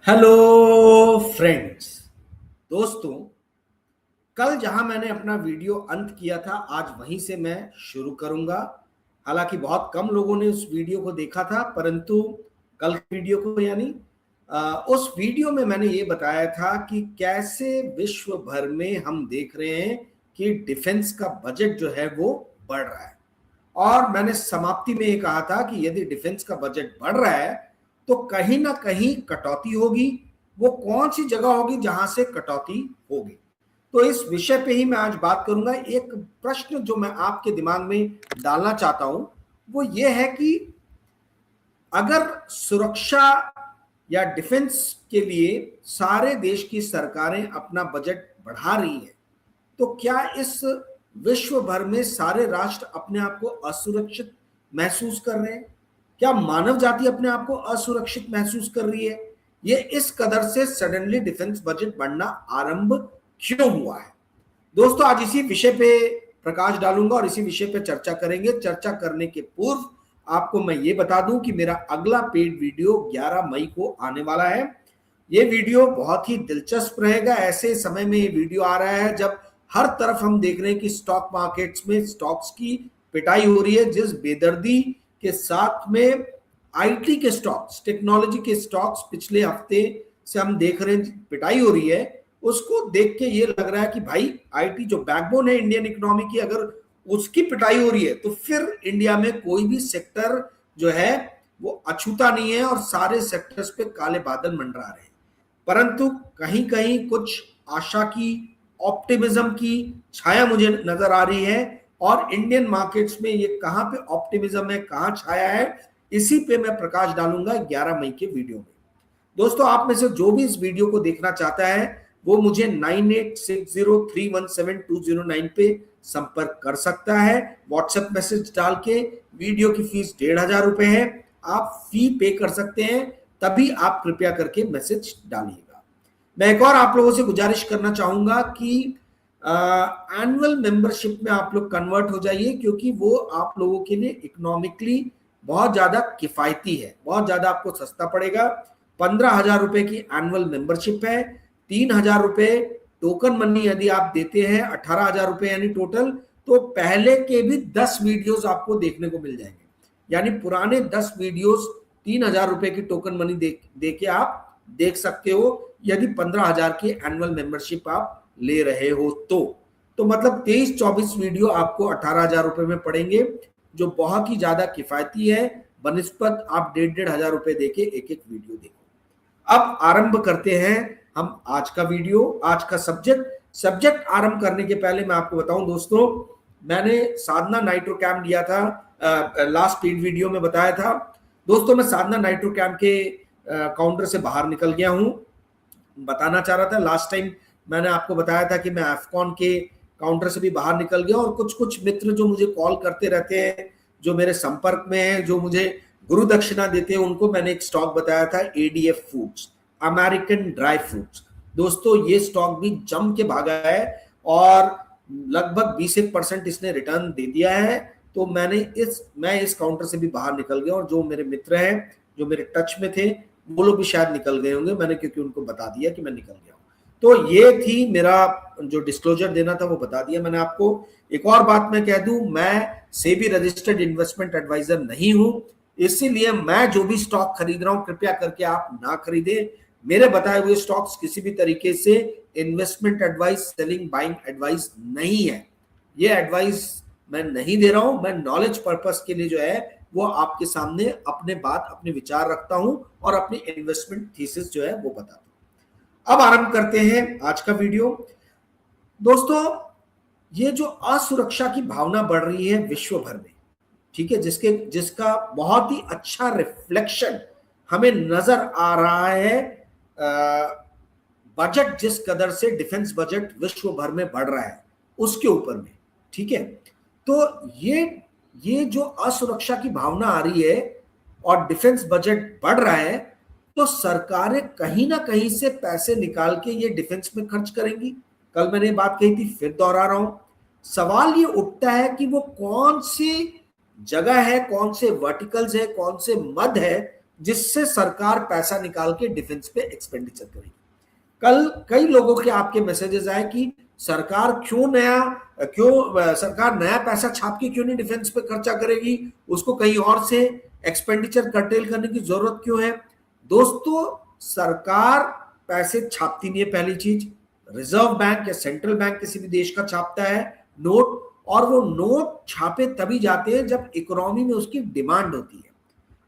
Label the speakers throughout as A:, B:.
A: Hello friends. दोस्तों, कल जहां मैंने अपना वीडियो अंत किया था, आज वहीं से मैं शुरू करूंगा। हालांकि बहुत कम लोगों ने उस वीडियो को देखा था, परंतु कल के वीडियो को यानी उस वीडियो में मैंने ये बताया था कि कैसे विश्व भर में हम देख रहे हैं कि डिफेंस का बजट जो है वो बढ़ रहा है। और मैंने समाप्ति में ये कहा था कि यदि डिफेंस का बजट बढ़ रहा है तो कहीं ना कहीं कटौती होगी। वो कौन सी जगह होगी जहां से कटौती होगी, तो इस विषय पे ही मैं आज बात करूंगा। एक प्रश्न जो मैं आपके दिमाग में डालना चाहता हूं वो ये है कि अगर सुरक्षा या डिफेंस के लिए सारे देश की सरकारें अपना बजट बढ़ा रही है, तो क्या इस विश्व भर में सारे राष्ट्र अपने आप को असुरक्षित महसूस कर रहे हैं? क्या मानव जाति अपने आप को असुरक्षित महसूस कर रही है? ये इस कदर से सडनली डिफेंस बजट बढ़ना आरंभ क्यों हुआ है? दोस्तों, आज इसी विषय पे प्रकाश डालूंगा और इसी विषय पे चर्चा करेंगे। चर्चा करने के पूर्व आपको मैं ये बता दूं कि मेरा अगला पेड वीडियो 11 मई को आने वाला है। ये वीडियो बहुत ही दिलचस्प रहेगा। ऐसे समय में ये वीडियो आ रहा है जब हर तरफ हम देख रहे हैं कि स्टॉक मार्केट्स में स्टॉक्स की पिटाई हो रही है। जिस बेदर्दी के साथ में आईटी के स्टॉक्स, टेक्नोलॉजी के स्टॉक्स पिछले हफ्ते से हम देख रहे हैं पिटाई हो रही है, उसको देख के ये लग रहा है कि भाई आईटी जो बैकबोन है इंडियन इकोनॉमी की, अगर उसकी पिटाई हो रही है तो फिर इंडिया में कोई भी सेक्टर जो है वो अछूता नहीं है और सारे सेक्टर्स पे काले बादल मंडरा रहे हैं। परंतु कहीं कहीं कुछ आशा की, ऑप्टिमिज्म की छाया मुझे नजर आ रही है। और इंडियन मार्केट्स में ये कहां पे ऑप्टिमिज्म है, कहां छाया है, इसी पे मैं प्रकाश डालूंगा 11 मई के वीडियो में। दोस्तों, आप में से जो भी इस वीडियो को देखना चाहता है वो मुझे 9860317209 पे संपर्क कर सकता है। व्हाट्सएप मैसेज डाल के। वीडियो की फीस 1500 है। आप फी पे कर सकते हैं, तभी आप कृपया करके मैसेज डालिएगा। मैं एक और आप लोगों से गुजारिश करना चाहूंगा कि एनुअल मेंबरशिप में आप लोग कन्वर्ट हो जाइए, क्योंकि वो आप लोगों के लिए इकोनॉमिकली बहुत ज्यादा किफायती है, बहुत ज्यादा आपको सस्ता पड़ेगा। 15,000 रुपए की एनुअल मेंबरशिप है। 3,000 रुपए टोकन मनी यदि आप देते हैं, 18,000 रुपए यानी टोटल, तो पहले के भी 10 वीडियोस आपको देखने को मिल जाएंगे। यानी पुराने 10 वीडियोस 3,000 रुपए की टोकन मनी दे के आप देख सकते हो, यदि 15,000 की एनुअल मेंबरशिप आप ले रहे हो तो मतलब 23-24 वीडियो आपको 18,000 रुपए में पड़ेंगे, जो बहुत ही ज्यादा किफायती है बनिस्पत आप 1,500 रुपए देके एक एक वीडियो देखो। अब आरंभ करते हैं हम आज का वीडियो, आज का सब्जेक्ट आरंभ करने के पहले मैं आपको बताऊं दोस्तों, मैंने साधना नाइट्रो कैंप लिया था। लास्ट पेड वीडियो में बताया था दोस्तों, मैं साधना नाइट्रो कैंप के काउंटर से बाहर निकल गया हूं। बताना चाह रहा था, लास्ट टाइम मैंने आपको बताया था कि मैं एफकॉन के काउंटर से भी बाहर निकल गया। और कुछ कुछ मित्र जो मुझे कॉल करते रहते हैं, जो मेरे संपर्क में हैं, जो मुझे गुरु दक्षिणा देते हैं, उनको मैंने एक स्टॉक बताया था, ADF foods, American dry fruits. दोस्तों, ये स्टॉक भी जम के भागा है और लगभग 20% इसने रिटर्न दे दिया है। तो मैं इस काउंटर से भी बाहर निकल गया। और जो मेरे मित्र हैं, जो मेरे टच में थे, वो लोग भी शायद निकल गए होंगे, मैंने क्योंकि उनको बता दिया कि मैं निकल गया हूं। तो ये थी मेरा जो डिस्क्लोजर देना था वो बता दिया मैंने आपको। एक और बात मैं कह दूं, मैं सेबी रजिस्टर्ड इन्वेस्टमेंट एडवाइजर नहीं हूं, इसीलिए मैं जो भी स्टॉक खरीद रहा हूं कृपया करके आप ना खरीदें। मेरे बताए हुए स्टॉक्स किसी भी तरीके से investment advice, selling, buying advice नहीं है। ये एडवाइस मैं नहीं दे रहा हूं। मैं नॉलेज पर्पस के लिए जो है वो आपके सामने अपने विचार रखता हूं और अपनी इन्वेस्टमेंट थीसिस जो है वो बताता हूं। अब आरंभ करते हैं आज का वीडियो। दोस्तों, ये जो असुरक्षा की भावना बढ़ रही है विश्व भर में, ठीक है, जिसका बहुत ही अच्छा रिफ्लेक्शन हमें नजर आ रहा है बजट, जिस कदर से डिफेंस बजट विश्व भर में बढ़ रहा है उसके ऊपर में, ठीक है। तो ये जो असुरक्षा की भावना आ रही है और डिफेंस बजट बढ़ रहा है, तो सरकारें कहीं ना कहीं से पैसे निकाल के ये डिफेंस में खर्च करेंगी। कल मैंने बात कही थी, फिर दोहरा रहा हूं। सवाल ये उठता है कि वो कौन सी जगह है, कौन से वर्टिकल्स है, कौन से मद है जिससे सरकार पैसा निकाल के डिफेंस पे एक्सपेंडिचर करेगी। कल कई लोगों के आपके मैसेजेस आए कि सरकार सरकार नया पैसा छाप के क्यों नहीं डिफेंस पे खर्चा करेगी, उसको कहीं और से एक्सपेंडिचर कर्टेल करने की जरूरत क्यों है। दोस्तों, सरकार पैसे छापती नहीं है, पहली चीज। रिजर्व बैंक या सेंट्रल बैंक किसी भी देश का छापता है नोट, और वो नोट छापे तभी जाते हैं जब इकोनॉमी में उसकी डिमांड होती है।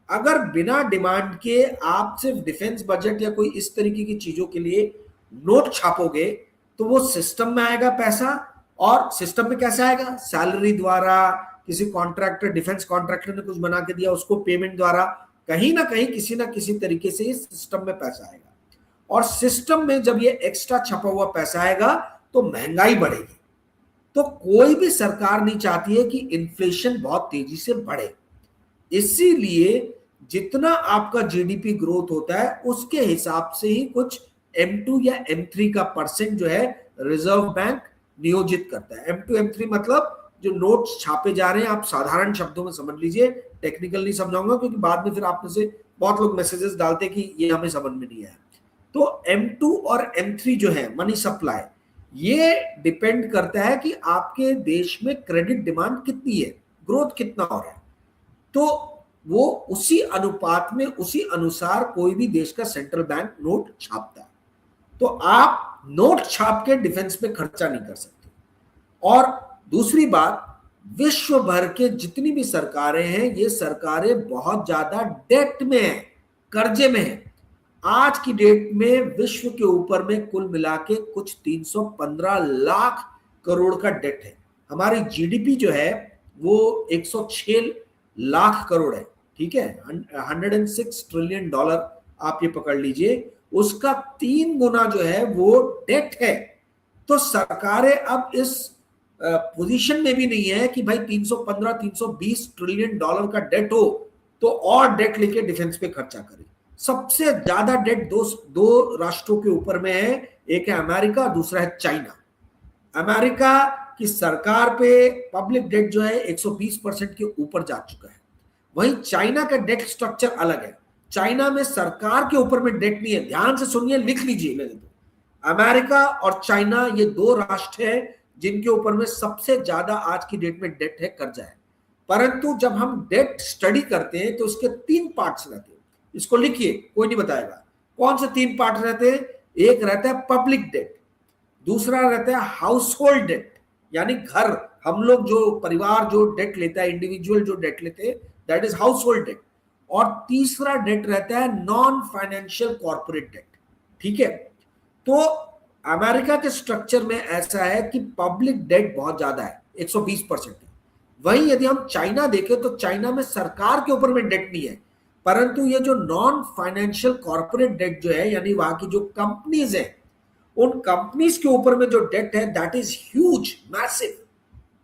A: अगर बिना डिमांड के आप सिर्फ डिफेंस बजट या कोई इस तरीके की चीजों के लिए नोट छापोगे तो वो सिस्टम में आएगा पैसा, और सिस्टम में कैसे आएगा? सैलरी द्वारा, किसी कॉन्ट्रैक्टर, डिफेंस कॉन्ट्रैक्टर ने कुछ बना के दिया उसको पेमेंट द्वारा, कहीं ना कहीं किसी ना किसी तरीके से इस सिस्टम में पैसा आएगा। और सिस्टम में जब ये एक्स्ट्रा छपा हुआ पैसा आएगा तो महंगाई बढ़ेगी। तो कोई भी सरकार नहीं चाहती है कि इन्फ्लेशन बहुत तेजी से बढ़े, इसीलिए जितना आपका जीडीपी ग्रोथ होता है उसके हिसाब से ही कुछ M2 या M3 का परसेंट जो है रिजर्व बैंक नियोजित करता है। M2 M3 मतलब जो नोट्स छापे जा रहे हैं, आप साधारण शब्दों में समझ लीजिए, टेक्निकल नहीं समझाऊंगा क्योंकि बाद में फिर आप में से बहुत लोग मैसेजेस डालते कि ये हमें समझ में नहीं आया। तो M2 और M3 जो है मनी सप्लाई, ये डिपेंड करता है कि आपके देश में क्रेडिट डिमांड कितनी है, ग्रोथ कितना हो रहा है। तो वो उसी अनुपात में, उसी अनुसार कोई भी देश का सेंट्रल बैंक नोट छापता है। तो आप नोट छाप के डिफेंस पे खर्चा नहीं कर सकते। और दूसरी बात, विश्व भर के जितनी भी सरकारें हैं, ये सरकारें बहुत ज्यादा डेट में हैं, कर्जे में हैं। आज की डेट में विश्व के ऊपर में कुल मिला के कुछ 315 लाख करोड़ का डेट है। हमारी जीडीपी जो है वो 106 लाख करोड़ है, ठीक है, $106 ट्रिलियन आप ये पकड़ लीजिए, उसका 3 गुना जो है वो डेट है। तो सरकारें अब इस पोजीशन में भी नहीं है कि भाई 315-320 ट्रिलियन डॉलर का डेट हो तो और डेट लेके डिफेंस पे खर्चा करें। सबसे ज्यादा डेट दो राष्ट्रों के ऊपर में है, एक है अमेरिका, दूसरा है चाइना। अमेरिका की सरकार पे पब्लिक डेट जो है 120% के ऊपर जा चुका है। वहीं चाइना का डेट स्ट्रक्चर अलग है। चाइना में सरकार के ऊपर में डेट नहीं है। ध्यान से सुनिए, लिख लीजिए मेरे तो। अमेरिका और चाइना ये दो राष्ट्र हैं जिनके ऊपर में सबसे ज्यादा आज की डेट में डेट है, कर्जा है। परंतु जब हम डेट स्टडी करते हैं तो उसके 3 पार्ट्स रहते हैं। इसको लिखिए, कोई नहीं बताएगा। कौन से 3 पार्ट रहते हैं? एक रहता है पब्लिक डेट, दूसरा रहता है हाउस होल्ड डेट, यानी घर, हम लोग जो परिवार जो डेट लेता है, इंडिविजुअल जो डेट लेते हैं, that is household debt. और तीसरा डेट रहता है नॉन फाइनेंशियल कॉर्पोरेट डेट, ठीक है। तो अमेरिका के स्ट्रक्चर में ऐसा है कि पब्लिक डेट बहुत ज्यादा है, 120% है। वहीं यदि हम चाइना देखें तो चाइना में सरकार के ऊपर में डेट नहीं है, परंतु ये जो नॉन फाइनेंशियल कॉर्पोरेट डेट जो है, यानी वहां की जो कंपनीज है, उन कंपनीज के ऊपर में जो डेट है दैट इज ह्यूज, मैसिव,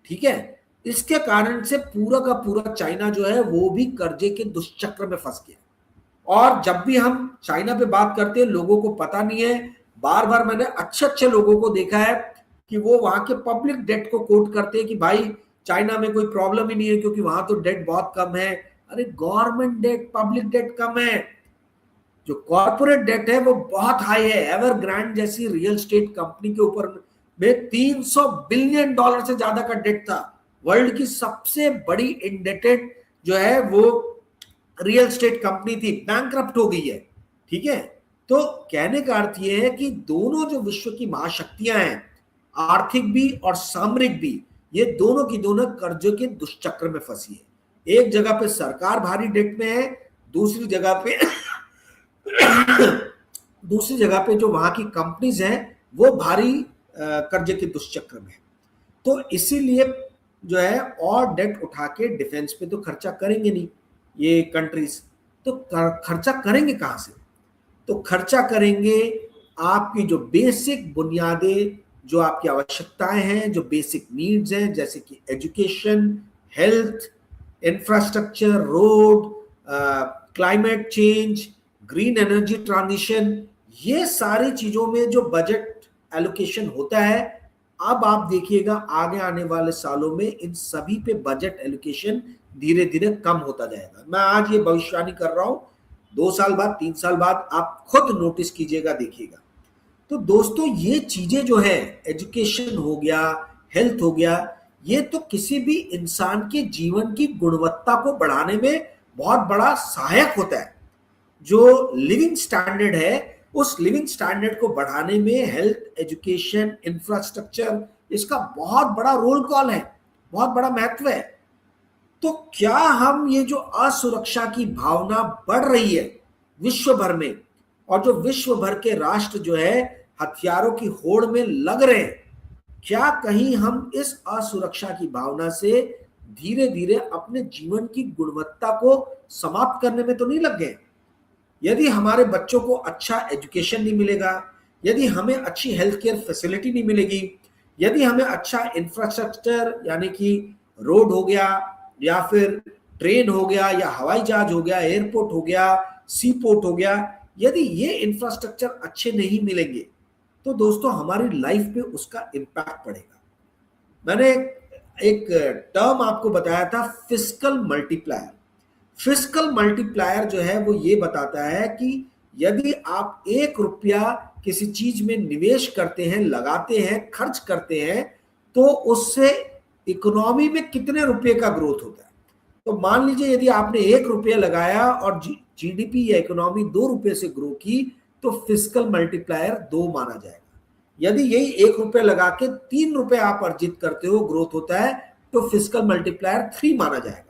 A: ठीक है। इसके कारण से पूरा का पूरा चाइना जो है वो भी कर्जे के दुष्चक्र में फंस गया। और जब भी हम चाइना पे बात करते हैं, लोगों को पता नहीं है, बार बार मैंने अच्छे अच्छे लोगों को देखा है कि वो वहां के पब्लिक डेट को कोट करते हैं कि भाई चाइना में कोई प्रॉब्लम ही नहीं है क्योंकि वहां तो डेट बहुत कम है। अरे गवर्नमेंट डेट, पब्लिक डेट कम है, जो कॉर्पोरेट डेट है वो बहुत हाई है। एवरग्रांड जैसी रियल स्टेट कंपनी के ऊपर में $300 बिलियन से ज्यादा का डेट था। वर्ल्ड की सबसे बड़ी इंडेटेड जो है वो रियल स्टेट कंपनी थी, बैंकरप्ट हो गई है, ठीक है। तो कहने का अर्थ यह है कि दोनों जो विश्व की महाशक्तियां हैं, आर्थिक भी और सामरिक भी, ये दोनों की दोनों कर्जों के दुष्चक्र में फंसी है। एक जगह पे सरकार भारी डेट में है, दूसरी जगह पे दूसरी जगह पे जो वहां की कंपनीज हैं वो भारी कर्जे के दुष्चक्र में। तो इसीलिए जो है और डेट उठा के डिफेंस पे तो खर्चा करेंगे नहीं ये कंट्रीज, तो खर्चा करेंगे कहां से? तो खर्चा करेंगे आपकी जो बेसिक बुनियादें, जो आपकी आवश्यकताएं हैं, जो बेसिक नीड्स हैं, जैसे कि education, health, infrastructure, road, climate change, green energy transition, ये सारी चीजों में जो बजट एलोकेशन होता है, अब आप देखिएगा आगे आने वाले सालों में इन सभी पे बजट एलोकेशन धीरे धीरे कम होता जाएगा। मैं आज ये भविष्यवाणी कर रहा हूं, 2 साल बाद, 3 साल बाद आप खुद नोटिस कीजिएगा, देखिएगा। तो दोस्तों ये चीजें जो है, एजुकेशन हो गया, हेल्थ हो गया, ये तो किसी भी इंसान के जीवन की गुणवत्ता को बढ़ाने में बहुत बड़ा सहायक होता है। जो लिविंग स्टैंडर्ड है, उस लिविंग स्टैंडर्ड को बढ़ाने में हेल्थ, एजुकेशन, इंफ्रास्ट्रक्चर, इसका बहुत बड़ा रोल कॉल है, बहुत बड़ा महत्व है। तो क्या हम ये जो असुरक्षा की भावना बढ़ रही है विश्व भर में, और जो विश्व भर के राष्ट्र जो है हथियारों की होड़ में लग रहे हैं, क्या कहीं हम इस असुरक्षा की भावना से धीरे धीरे अपने जीवन की गुणवत्ता को समाप्त करने में तो नहीं लग गए? यदि हमारे बच्चों को अच्छा एजुकेशन नहीं मिलेगा, यदि हमें अच्छी हेल्थ केयर फैसिलिटी नहीं मिलेगी, यदि हमें अच्छा इंफ्रास्ट्रक्चर यानी कि रोड हो गया, या फिर ट्रेन हो गया, या हवाई जहाज हो गया, एयरपोर्ट हो गया, सी पोर्ट हो गया, यदि ये इंफ्रास्ट्रक्चर अच्छे नहीं मिलेंगे, तो दोस्तों हमारी लाइफ पे उसका इम्पैक्ट पड़ेगा। मैंने एक टर्म आपको बताया था, फिस्कल मल्टीप्लायर। फिस्कल मल्टीप्लायर जो है वो ये बताता है कि यदि आप 1 रुपया किसी चीज में निवेश करते हैं, लगाते हैं, खर्च करते हैं, तो उससे इकोनॉमी में कितने रुपए का ग्रोथ होता है। तो मान लीजिए यदि आपने 1 रुपया लगाया और जीडीपी या इकोनॉमी 2 रुपए से ग्रो की, तो फिस्कल मल्टीप्लायर 2 माना जाएगा। यदि यही 1 रुपया लगा के 3 रुपए आप अर्जित करते हो, ग्रोथ होता है, तो फिस्कल मल्टीप्लायर 3 माना जाएगा।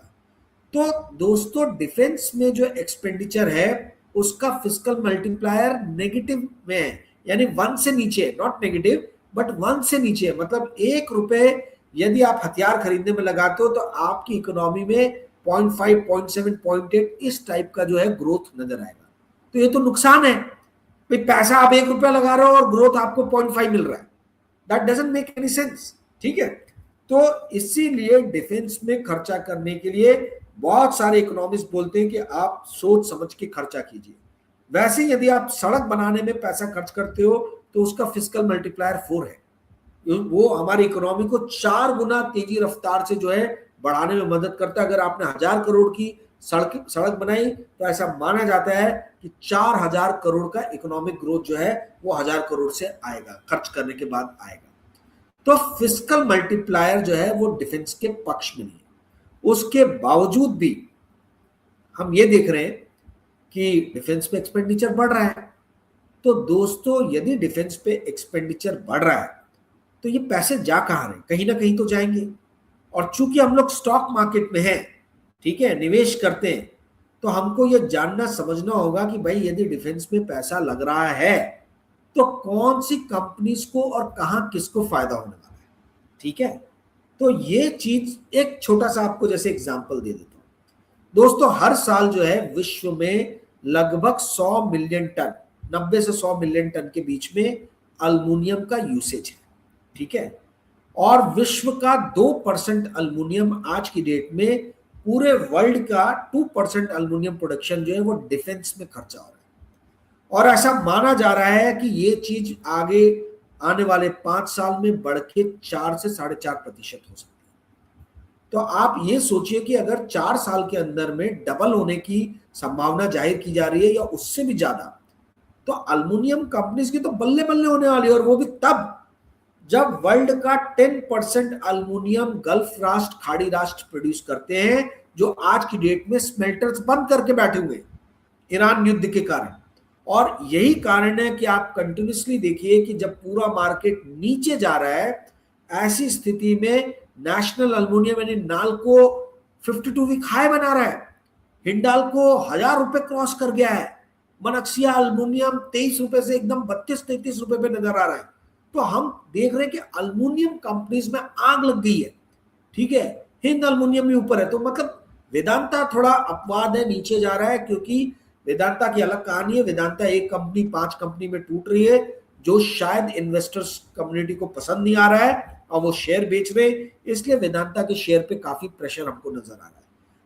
A: तो दोस्तों डिफेंस में जो एक्सपेंडिचर है उसका फिस्कल मल्टीप्लायर नेगेटिव में है, यानी 1 से नीचे, नॉट नेगेटिव बट 1 से नीचे। मतलब 1 रुपए यदि आप हथियार खरीदने में लगाते हो तो आपकी इकोनॉमी में 0.5, 0.7, 0.8 इस टाइप का जो है ग्रोथ नजर आएगा। तो ये तो नुकसान है भाई, पैसा आप 1 रुपया लगा रहे हो और ग्रोथ आपको 0.5 मिल रहा है। That doesn't make any sense, ठीक है। तो इसीलिए डिफेंस में खर्चा करने के लिए बहुत सारे इकोनॉमिस्ट बोलते हैं कि आप सोच समझ के खर्चा कीजिए। वैसे यदि आप सड़क बनाने में पैसा खर्च करते हो तो उसका फिस्कल मल्टीप्लायर 4 है, वो हमारी इकोनॉमी को 4 गुना तेजी रफ्तार से जो है बढ़ाने में मदद करता है। अगर आपने 1000 करोड़ की सड़क बनाई तो ऐसा माना जाता है कि 4000 करोड़ का इकोनॉमिक ग्रोथ जो है वो 1000 करोड़ से आएगा, खर्च करने के बाद आएगा। तो फिस्कल मल्टीप्लायर जो है वो डिफेंस के पक्ष में नहीं है। उसके बावजूद भी हम ये देख रहे हैं कि डिफेंस पे एक्सपेंडिचर बढ़ रहा है। तो दोस्तों यदि डिफेंस पे एक्सपेंडिचर बढ़ रहा है तो ये पैसे जा कहां रहे? कहीं ना कहीं तो जाएंगे। और चूंकि हम लोग स्टॉक मार्केट में हैं, ठीक है, निवेश करते हैं, तो हमको ये जानना समझना होगा कि भाई यदि डिफेंस में पैसा लग रहा है तो कौन सी कंपनीज को और कहां किसको फायदा होने वाला है, ठीक है। तो ये चीज एक छोटा सा आपको जैसे एग्जांपल दे देता हूं। दोस्तों हर साल जो है विश्व में लगभग 100 मिलियन टन, 90 से 100 मिलियन टन के बीच में अल्मुनियम का यूसेज है, ठीक है। और विश्व का 2% अल्मुनियम आज की डेट में, पूरे वर्ल्ड का 2% अल्मुनियम प्रोडक्शन जो है वो डिफेंस में खर्चा हो रहा है। और ऐसा माना जा रहा है कि ये चीज आगे आने वाले 5 साल में बढ़ के 4 से 4.5% हो सकती है। तो आप ये सोचिए कि अगर 4 साल के अंदर में डबल होने की संभावना जाहिर की जा रही है या उससे भी ज्यादा, तो अल्मुनियम कंपनीज की तो बल्ले बल्ले होने वाली है। और वो भी तब जब वर्ल्ड का 10% अल्मुनियम गल्फ राष्ट्र, खाड़ी राष्ट्र प्रोड्यूस करते हैं, जो आज की डेट में स्मेल्टर्स बंद करके बैठे हुए ईरान युद्ध के कारण। और यही कारण है कि आप कंटिन्यूसली देखिए कि जब पूरा मार्केट नीचे जा रहा है, ऐसी स्थिति में नेशनल अल्मुनियम यानी नाल्को 52 वीक हाई बना रहा है, हिंडाल्को 1000 रुपए क्रॉस कर गया है, मनक्सिया अल्मुनियम 23 रुपए से एकदम 32-33 रुपए पे नजर आ रहा है। तो हम देख रहे हैं कि अल्मुनियम कंपनीज में आग लग गई है, ठीक है। हिंद अल्मुनियम भी ऊपर है। तो मतलब वेदांता थोड़ा अपवाद है, नीचे जा रहा है, क्योंकि वेदांता की अलग कहानी है। वेदांता एक कंपनी 5 कंपनी में टूट रही है, जो शायद इन्वेस्टर्स कम्युनिटी को पसंद नहीं आ रहा है और वो शेयर बेच रहे, इसलिए वेदांता के शेयर पे काफी प्रेशर हमको नजर आ रहा है।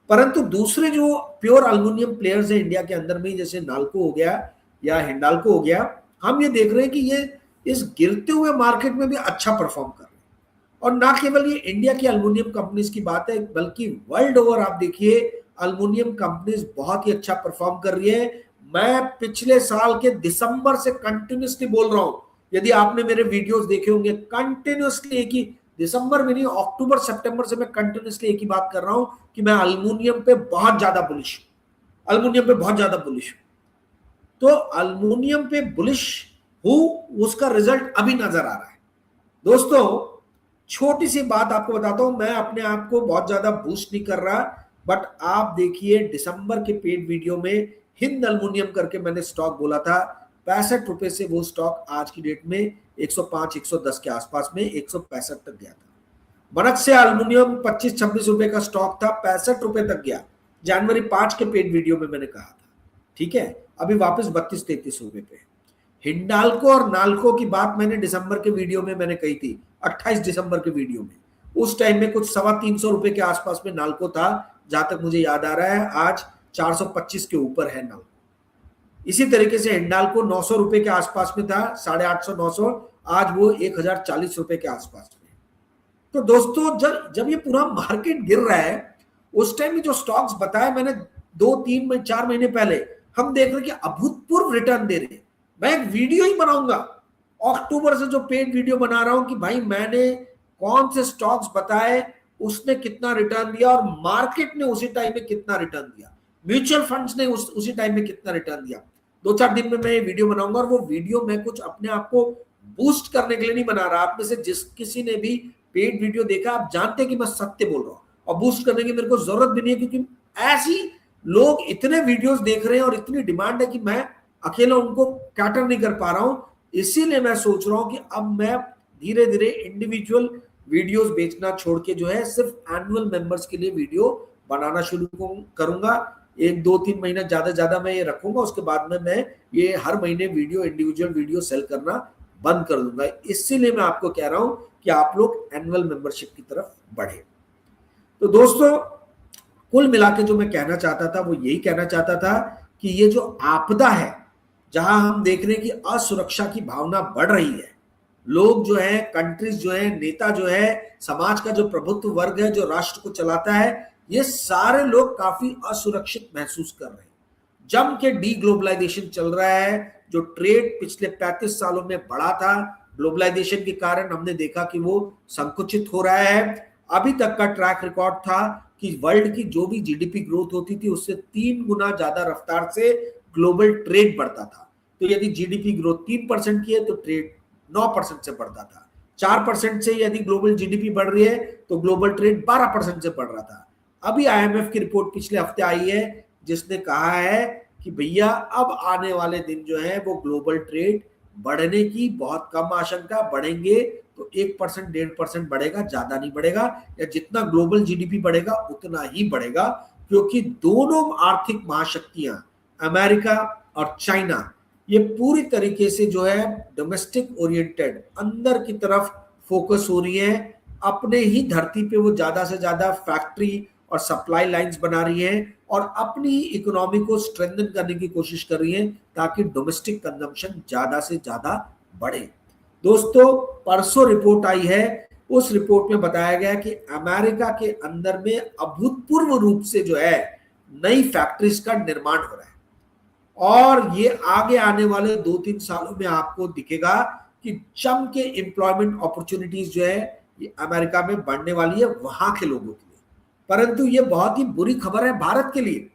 A: परंतु दूसरे जो प्योर अल्मुनियम प्लेयर्स है इंडिया के अंदर में, जैसे नाल्को हो गया या हिंडाल्को हो गया, हम ये देख रहे हैं कि ये इस गिरते हुए मार्केट में भी अच्छा परफॉर्म कर रहे हैं। और ना केवल ये इंडिया की अल्मुनियम कंपनीज की बात है, बल्कि वर्ल्ड ओवर आप देखिए अल्मुनियम कंपनीज बहुत ही अच्छा परफॉर्म कर रही है। मैं पिछले साल के दिसंबर से कंटिन्यूसली बोल रहा हूं, यदि आपने मेरे वीडियोस देखे होंगे, कंटिन्यूसली एक ही, दिसंबर में नहीं, अक्टूबर सितंबर से मैं कंटिन्यूसली एक ही बात कर रहा हूं कि मैं अल्मुनियम पे बहुत ज्यादा बुलिश हूं, अल्मुनियम पे बहुत ज्यादा बुलिश हूं। तो अल्मुनियम पे बुलिश हूं, उसका रिजल्ट अभी नजर आ रहा है। दोस्तों छोटी सी बात आपको बताता हूं, मैं अपने आप को बहुत ज्यादा बूस्ट नहीं कर रहा, बट आप देखिए दिसंबर के पेड वीडियो में हिंद अल्मुनियम करके मैंने स्टॉक बोला था, 65 रुपए से वो स्टॉक आज की डेट में 105 110 के आसपास में 165 तक गया था। बनक से अल्मुनियम 25-26 रुपए का स्टॉक था, 65 रुपए तक गया, जनवरी 5 के पेड वीडियो में मैंने कहा था। ठीक है, अभी वापस 32-33 रुपए पे। हिंडाल्को और नाल्को की बात मैंने दिसंबर के वीडियो में मैंने कही थी, 28 दिसंबर के वीडियो में, उस टाइम में कुछ 325 रुपए के आसपास में नाल्को था, जहां तक मुझे याद आ रहा है आज 425 के ऊपर है नाल्को। इसी तरीके से हिंडाल्को 900 रुपए के आसपास में था, 850 900, आज वो 1040 रुपए के आसपास में। तो दोस्तों जब जब ये पूरा मार्केट गिर रहा है, उस टाइम में जो स्टॉक्स बताए मैंने 2-3-4 महीने पहले, हम देख रहे हैं कि अभूतपूर्व रिटर्न दे रहे हैं। मैं एक वीडियो ही बनाऊंगा अक्टूबर से, जो पेड वीडियो बना रहा हूं कि भाई मैंने कौन से स्टॉक्स बताए, उसने कितना रिटर्न दिया और मार्केट ने उसी टाइम में कितना रिटर्न दिया, म्यूचुअल फंड्स ने उसी टाइम में कितना रिटर्न दिया। 2-4 दिन में मैं ये वीडियो बनाऊंगा, और वो वीडियो मैं कुछ अपने आप को बूस्ट करने के लिए नहीं बना रहा। आप में से जिस किसी ने भी पेड वीडियो देखा, आप जानते हैं कि मैं सत्य बोल रहा हूं, और बूस्ट करने की मेरे को जरूरत भी नहीं है, क्योंकि ऐसी लोग इतने वीडियोस देख रहे हैं और इतनी डिमांड है कि मैं अकेला उनको कैटर नहीं कर पा रहा हूं। इसीलिए मैं सोच रहा हूं कि अब मैं धीरे धीरे इंडिविजुअल वीडियोस बेचना छोड़ के जो है सिर्फ एनुअल मेंबर्स के लिए वीडियो बनाना शुरू करूंगा। 1-2-3 महीना ज्यादा मैं ये रखूंगा, उसके बाद में मैं ये हर महीने वीडियो, इंडिविजुअल वीडियो सेल करना बंद कर दूंगा। इसीलिए मैं आपको कह रहा हूं कि आप लोग एनुअल मेंबरशिप की तरफ बढ़े। तो दोस्तों कुल मिला के जो मैं कहना चाहता था वो यही कहना चाहता था कि ये जो आपदा है, जहां हम देख रहे हैं कि असुरक्षा की भावना बढ़ रही है, लोग जो है, कंट्रीज जो है, नेता जो है, समाज का जो प्रभुत्व वर्ग है जो राष्ट्र को चलाता है, ये सारे लोग काफी असुरक्षित महसूस कर रहे हैं। जम के डी ग्लोबलाइजेशन चल रहा है, जो ट्रेड पिछले 35 सालों में बढ़ा था, ग्लोबलाइजेशन के कारण हमने देखा कि वो संकुचित हो रहा है। अभी तक का ट्रैक रिकॉर्ड था कि वर्ल्ड की जो भी जीडीपी ग्रोथ होती थी, उससे 3 गुना ज्यादा रफ्तार से ग्लोबल ट्रेड बढ़ता था। तो यदि जीडीपी ग्रोथ 3% की है तो ट्रेड 9% से बढ़ता था। 4% से यदि ग्लोबल जीडीपी बढ़ रही है तो ग्लोबल ट्रेड 12% से बढ़ रहा था। अभी आईएमएफ की रिपोर्ट पिछले हफ्ते आई है, जिसने कहा है कि भैया अब आने वाले दिन जो है वो ग्लोबल ट्रेड बढ़ने की बहुत कम आशंका, बढ़ेंगे तो 1% 1.5% बढ़ेगा, ज्यादा नहीं बढ़ेगा, या जितना ग्लोबल जीडीपी बढ़ेगा उतना ही बढ़ेगा, क्योंकि दोनों आर्थिक महाशक्तियां अमेरिका और चाइना ये पूरी तरीके से जो है डोमेस्टिक ओरिएंटेड, अंदर की तरफ फोकस हो रही है। अपने ही धरती पे वो ज्यादा से ज्यादा फैक्ट्री और सप्लाई लाइंस बना रही है और अपनी इकोनॉमी को स्ट्रेंथन करने की कोशिश कर रही है, ताकि डोमेस्टिक कंजम्पशन ज्यादा से ज्यादा बढ़े। दोस्तों परसों रिपोर्ट आई है, उस रिपोर्ट में बताया गया कि अमेरिका के अंदर में अभूतपूर्व रूप से जो है नई फैक्ट्रीज का निर्माण हो रहा है, और ये आगे आने वाले 2-3 सालों में आपको दिखेगा कि जम के एम्प्लॉयमेंट अपॉर्चुनिटीज जो है ये अमेरिका में बढ़ने वाली है वहां के लोगों के लिए। परंतु ये बहुत ही बुरी खबर है भारत के लिए,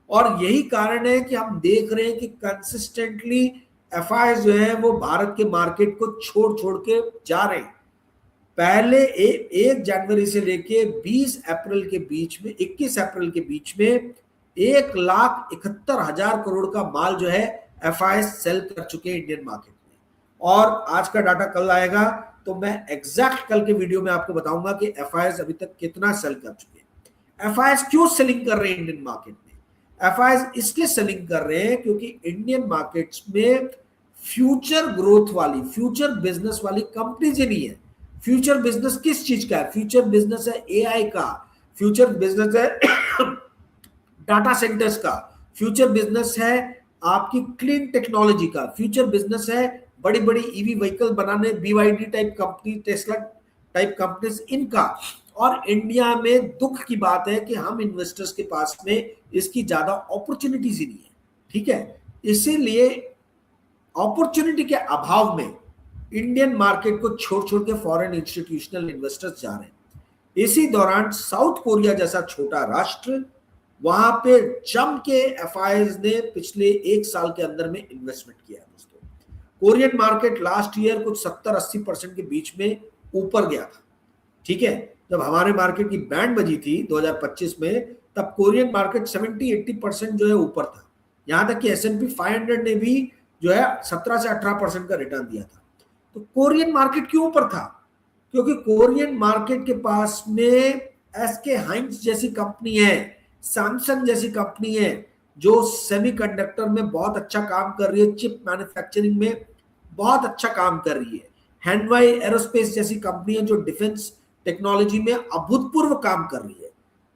A: और यही कारण है कि हम देख रहे हैं कि कंसिस्टेंटली एफआईआई जो है वो भारत के मार्केट को छोड़ छोड़ के जा रहे हैं। पहले 1 जनवरी से लेके 20 अप्रैल के बीच में, 21 अप्रैल के बीच में 1,71,000 करोड़ का माल जो है एफआईआई सेल कर चुके हैं इंडियन मार्केट में। और आज का डाटा कल आएगा तो मैं एग्जैक्ट कल के वीडियो में आपको बताऊंगा कि एफआईआई अभी तक कितना सेल कर चुके हैं। एफआईआई क्यों सेलिंग कर रहे हैं इंडियन मार्केट में? एफआईआई इसलिए सेलिंग कर रहे हैं क्योंकि इंडियन मार्केट्स में फ्यूचर ग्रोथ वाली, फ्यूचर बिजनेस वाली कंपनीज ही नहीं है। फ्यूचर बिजनेस किस चीज का है? फ्यूचर बिजनेस है एआई का, फ्यूचर बिजनेस है डाटा सेंटर्स का, फ्यूचर बिजनेस है आपकी क्लीन टेक्नोलॉजी का, फ्यूचर बिजनेस है बड़ी बड़ी ईवी व्हीकल बनाने, BYD type company, Tesla type companies इनका। और इंडिया में दुख की बात है कि हम इन्वेस्टर्स के पास में इसकी ज्यादा अपॉर्चुनिटीज ही नहीं है। ठीक है, इसीलिए अपॉर्चुनिटी के अभाव में इंडियन मार्केट को छोड़ छोड़ के फॉरेन इंस्टीट्यूशनल इन्वेस्टर्स जा रहे हैं। इसी दौरान साउथ कोरिया जैसा छोटा राष्ट्र, वहां पे जम के एफआईआईज ने पिछले 1 साल के अंदर में इन्वेस्टमेंट किया है दोस्तों। कोरियन मार्केट लास्ट ईयर कुछ 70-80% के बीच में ऊपर गया था, ठीक है। जब हमारे मार्केट की बैंड बजी थी 2025 में, तब कोरियन मार्केट 70-80% जो है ऊपर था। यहां तक कि S&P 500 ने भी जो है 17 से 18% का रिटर्न दिया था। तो कोरियन मार्केट क्यों ऊपर था? क्योंकि कोरियन मार्केट के पास में SK हाइंस जैसी कंपनी है, सैमसंग जैसी कंपनी है, जो सेमीकंडक्टर में बहुत अच्छा काम कर रही है, चिप मैन्युफैक्चरिंग में बहुत अच्छा काम कर रही है। हैंडवाई एरोस्पेस जैसी कंपनी है जो डिफेंस टेक्नोलॉजी में अभूतपूर्व काम कर रही है।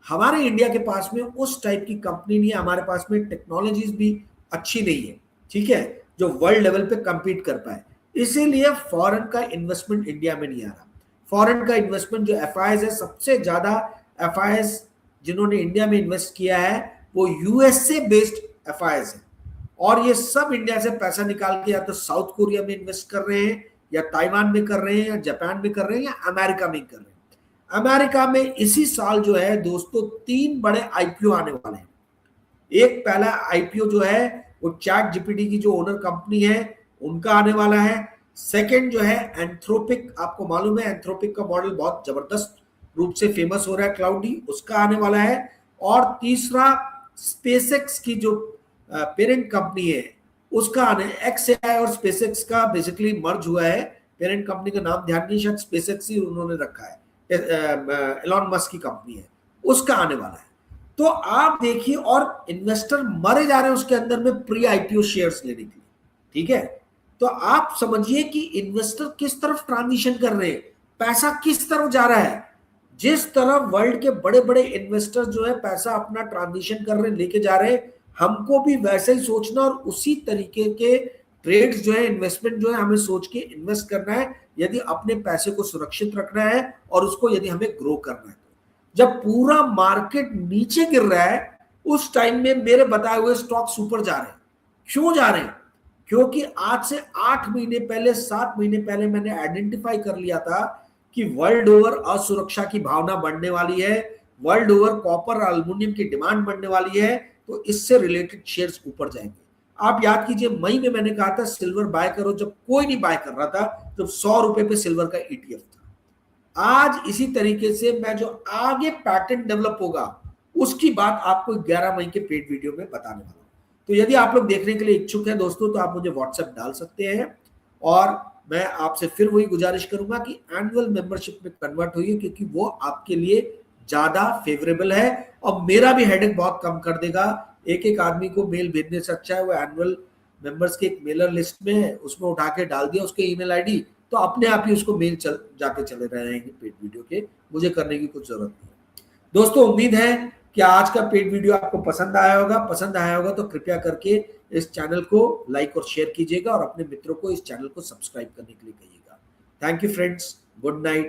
A: हमारे इंडिया के पास में उस टाइप की कंपनी नहीं है, हमारे पास में टेक्नोलॉजीज भी अच्छी नहीं है, ठीक है, जो वर्ल्ड लेवल पे compete कर पाए। इसीलिए फॉरेन का इन्वेस्टमेंट इंडिया में नहीं आ रहा। फॉरेन का इन्वेस्टमेंट जो एफआईआईज है, सबसे ज्यादा एफआईआईज जिन्होंने इंडिया में इन्वेस्ट किया है वो यूएसए बेस्ड एफआईआईज है, और ये सब इंडिया से पैसा निकाल के या तो साउथ कोरिया में इन्वेस्ट कर रहे हैं, या ताइवान में कर रहे हैं, या जापान में कर रहे हैं, या अमेरिका में कर रहे हैं। अमेरिका में इसी साल जो है दोस्तों 3 बड़े आईपीओ आने वाले हैं। एक पहला आईपीओ जो है वो चैट जीपीटी की जो ओनर कंपनी है उनका आने वाला है। सेकंड जो है एंथ्रोपिक, आपको मालूम है एंथ्रोपिक का मॉडल बहुत जबरदस्त रूप से फेमस हो रहा है, क्लाउडी, उसका आने वाला है। और तीसरा स्पेसएक्स की जो पेरेंट कंपनी है उसका आने, XAI और स्पेसएक्स का बेसिकली मर्ज हुआ है। पेरेंट कंपनी का नाम ध्यान नहीं, शायद स्पेसएक्स ही उन्होंने रखा है, एलॉन मस्क की कंपनी है, उसका आने वाला है। तो आप देखिए, और इन्वेस्टर मरे जा रहे हैं उसके अंदर में प्री आईपीओ शेयर्स लेने के लिए, ठीक है। तो आप समझिए कि इन्वेस्टर किस तरफ ट्रांजिशन कर रहे हैं, पैसा किस तरफ जा रहा है। जिस तरफ वर्ल्ड के बड़े बड़े इन्वेस्टर जो है पैसा अपना ट्रांजिशन कर रहे हैं, लेके जा रहे हैं, हमको भी वैसे ही सोचना और उसी तरीके के ट्रेड्स जो है, इन्वेस्टमेंट जो है, हमें सोच के इन्वेस्ट करना है यदि अपने पैसे को सुरक्षित रखना है और उसको यदि हमें ग्रो करना है। जब पूरा मार्केट नीचे गिर रहा है उस टाइम में मेरे बताए हुए स्टॉक्स ऊपर जा रहे हैं। क्यों जा रहे हैं? क्योंकि आज से 8 महीने पहले, 7 महीने पहले मैंने आइडेंटिफाई कर लिया था कि वर्ल्ड ओवर असुरक्षा की भावना बढ़ने वाली है, वर्ल्ड ओवर कॉपर और एल्युमिनियम की डिमांड बढ़ने वाली है, तो इससे रिलेटेड शेयर्स ऊपर जाएंगे। आप याद कीजिए मई में मैंने कहा था सिल्वर बाय करो, जब कोई नहीं बाय कर रहा था, जब 100 रुपए पे सिल्वर का ETF था। आज इसी तरीके से मैं जो आगे पैटर्न डेवलप होगा उसकी बात आपको 11 मई के पेड वीडियो में बताने वाला हूं। तो यदि आप लोग देखने के लिए इच्छुक हैं दोस्तों, तो आप मुझे व्हाट्सएप डाल सकते हैं, और मैं आपसे फिर वही गुजारिश करूंगा कि एनुअल मेंबरशिप में कन्वर्ट होइए, क्योंकि वो आपके लिए ज्यादा फेवरेबल है और मेरा भी हेडेक बहुत कम कर देगा। एक एक आदमी को मेल भेजने से अच्छा है वो एनुअल मेंबर्स के एक मेलर लिस्ट में उसमें उठा के डाल दिया उसके ईमेल आईडी, तो अपने आप ही उसको मेल जाके चले रहेंगे पेड वीडियो के, मुझे करने की कुछ जरूरत नहीं है। दोस्तों उम्मीद है कि आज का पेड वीडियो आपको पसंद आया होगा। पसंद आया होगा तो कृपया करके इस चैनल को लाइक और शेयर कीजिएगा और अपने मित्रों को इस चैनल को सब्सक्राइब करने के लिए कहिएगा। Thank you friends, good night.